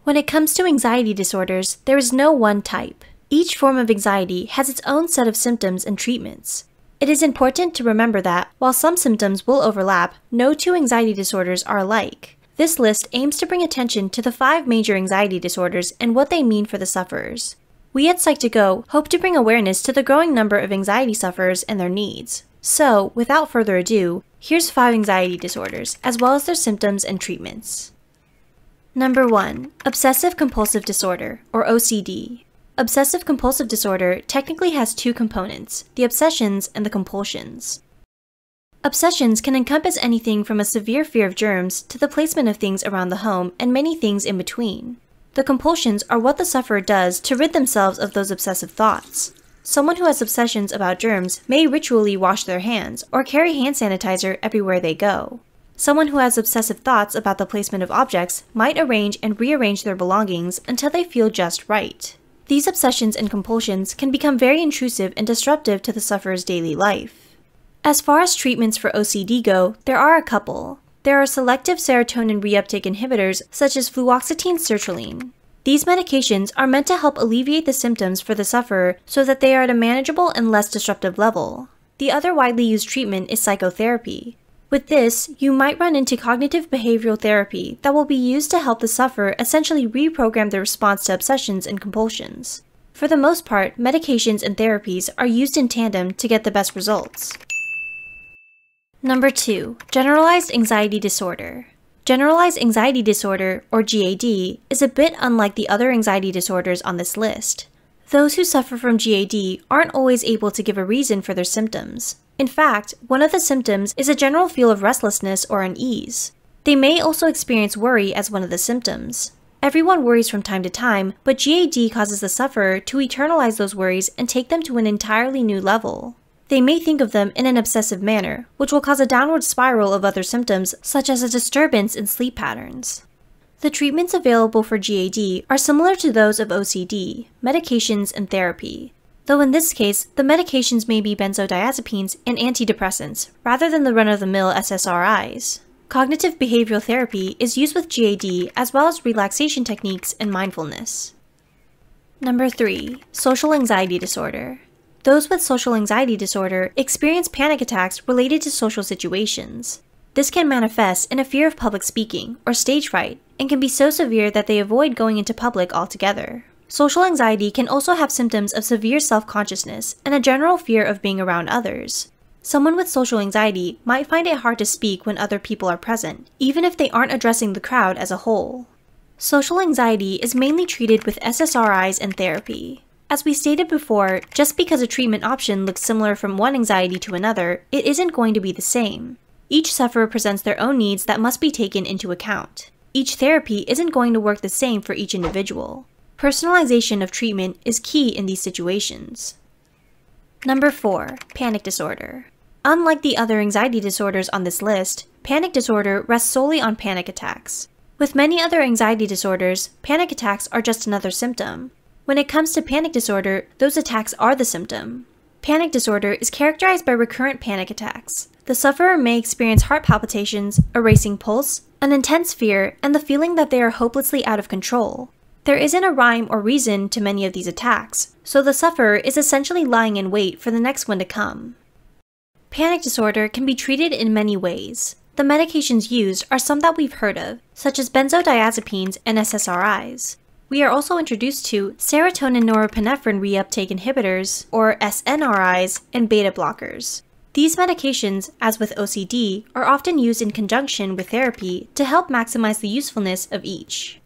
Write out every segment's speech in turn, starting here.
When it comes to anxiety disorders, there is no one type. Each form of anxiety has its own set of symptoms and treatments. It is important to remember that, while some symptoms will overlap, no two anxiety disorders are alike. This list aims to bring attention to the 5 major anxiety disorders and what they mean for the sufferers. We at Psych2Go hope to bring awareness to the growing number of anxiety sufferers and their needs. So, without further ado, here's 5 anxiety disorders, as well as their symptoms and treatments. Number 1. Obsessive-compulsive disorder, or OCD. Obsessive-compulsive disorder technically has 2 components, the obsessions and the compulsions. Obsessions can encompass anything from a severe fear of germs to the placement of things around the home and many things in between. The compulsions are what the sufferer does to rid themselves of those obsessive thoughts. Someone who has obsessions about germs may ritually wash their hands or carry hand sanitizer everywhere they go. Someone who has obsessive thoughts about the placement of objects might arrange and rearrange their belongings until they feel just right. These obsessions and compulsions can become very intrusive and disruptive to the sufferer's daily life. As far as treatments for OCD go, there are a couple. There are selective serotonin reuptake inhibitors such as fluoxetine sertraline. These medications are meant to help alleviate the symptoms for the sufferer so that they are at a manageable and less disruptive level. The other widely used treatment is psychotherapy. With this, you might run into cognitive behavioral therapy that will be used to help the sufferer essentially reprogram their response to obsessions and compulsions. For the most part, medications and therapies are used in tandem to get the best results. Number 2. Generalized Anxiety Disorder. Generalized Anxiety Disorder, or GAD, is a bit unlike the other anxiety disorders on this list. Those who suffer from GAD aren't always able to give a reason for their symptoms. In fact, one of the symptoms is a general feel of restlessness or unease. They may also experience worry as one of the symptoms. Everyone worries from time to time, but GAD causes the sufferer to eternalize those worries and take them to an entirely new level. They may think of them in an obsessive manner, which will cause a downward spiral of other symptoms, such as a disturbance in sleep patterns. The treatments available for GAD are similar to those of OCD, medications and therapy. Though in this case, the medications may be benzodiazepines and antidepressants, rather than the run-of-the-mill SSRIs. Cognitive behavioral therapy is used with GAD as well as relaxation techniques and mindfulness. Number 3. Social Anxiety Disorder. Those with social anxiety disorder experience panic attacks related to social situations. This can manifest in a fear of public speaking or stage fright and can be so severe that they avoid going into public altogether. Social anxiety can also have symptoms of severe self-consciousness and a general fear of being around others. Someone with social anxiety might find it hard to speak when other people are present, even if they aren't addressing the crowd as a whole. Social anxiety is mainly treated with SSRIs and therapy. As we stated before, just because a treatment option looks similar from one anxiety to another, it isn't going to be the same. Each sufferer presents their own needs that must be taken into account. Each therapy isn't going to work the same for each individual. Personalization of treatment is key in these situations. Number 4. Panic disorder. Unlike the other anxiety disorders on this list, panic disorder rests solely on panic attacks. With many other anxiety disorders, panic attacks are just another symptom. When it comes to panic disorder, those attacks are the symptom. Panic disorder is characterized by recurrent panic attacks. The sufferer may experience heart palpitations, a racing pulse, an intense fear, and the feeling that they are hopelessly out of control. There isn't a rhyme or reason to many of these attacks, so the sufferer is essentially lying in wait for the next one to come. Panic disorder can be treated in many ways. The medications used are some that we've heard of, such as benzodiazepines and SSRIs. We are also introduced to serotonin norepinephrine reuptake inhibitors, or SNRIs, and beta blockers. These medications, as with OCD, are often used in conjunction with therapy to help maximize the usefulness of each.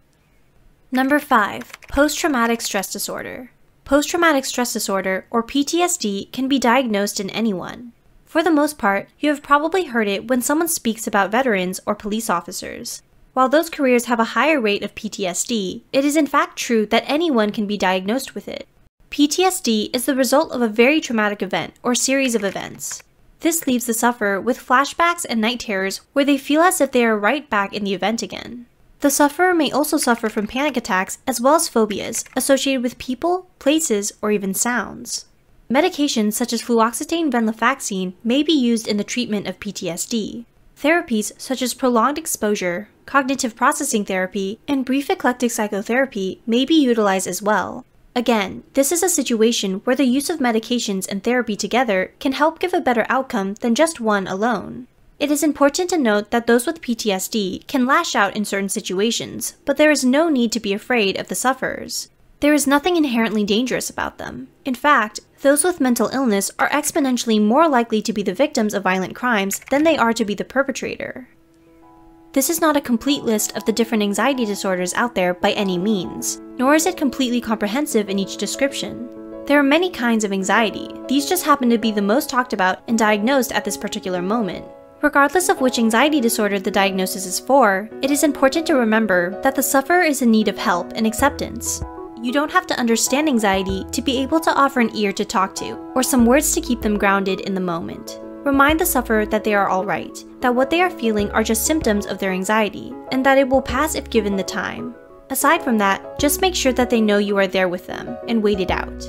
Number 5. Post-traumatic stress disorder. Post-traumatic stress disorder, or PTSD, can be diagnosed in anyone. For the most part, you have probably heard it when someone speaks about veterans or police officers. While those careers have a higher rate of PTSD, it is in fact true that anyone can be diagnosed with it. PTSD is the result of a very traumatic event or series of events. This leaves the sufferer with flashbacks and night terrors where they feel as if they are right back in the event again. The sufferer may also suffer from panic attacks as well as phobias associated with people, places, or even sounds. Medications such as fluoxetine venlafaxine may be used in the treatment of PTSD. Therapies such as prolonged exposure, cognitive processing therapy, and brief eclectic psychotherapy may be utilized as well. Again, this is a situation where the use of medications and therapy together can help give a better outcome than just one alone. It is important to note that those with PTSD can lash out in certain situations, but there is no need to be afraid of the sufferers. There is nothing inherently dangerous about them. In fact, those with mental illness are exponentially more likely to be the victims of violent crimes than they are to be the perpetrator. This is not a complete list of the different anxiety disorders out there by any means, nor is it completely comprehensive in each description. There are many kinds of anxiety, these just happen to be the most talked about and diagnosed at this particular moment. Regardless of which anxiety disorder the diagnosis is for, it is important to remember that the sufferer is in need of help and acceptance. You don't have to understand anxiety to be able to offer an ear to talk to, or some words to keep them grounded in the moment. Remind the sufferer that they are alright, that what they are feeling are just symptoms of their anxiety, and that it will pass if given the time. Aside from that, just make sure that they know you are there with them, and wait it out.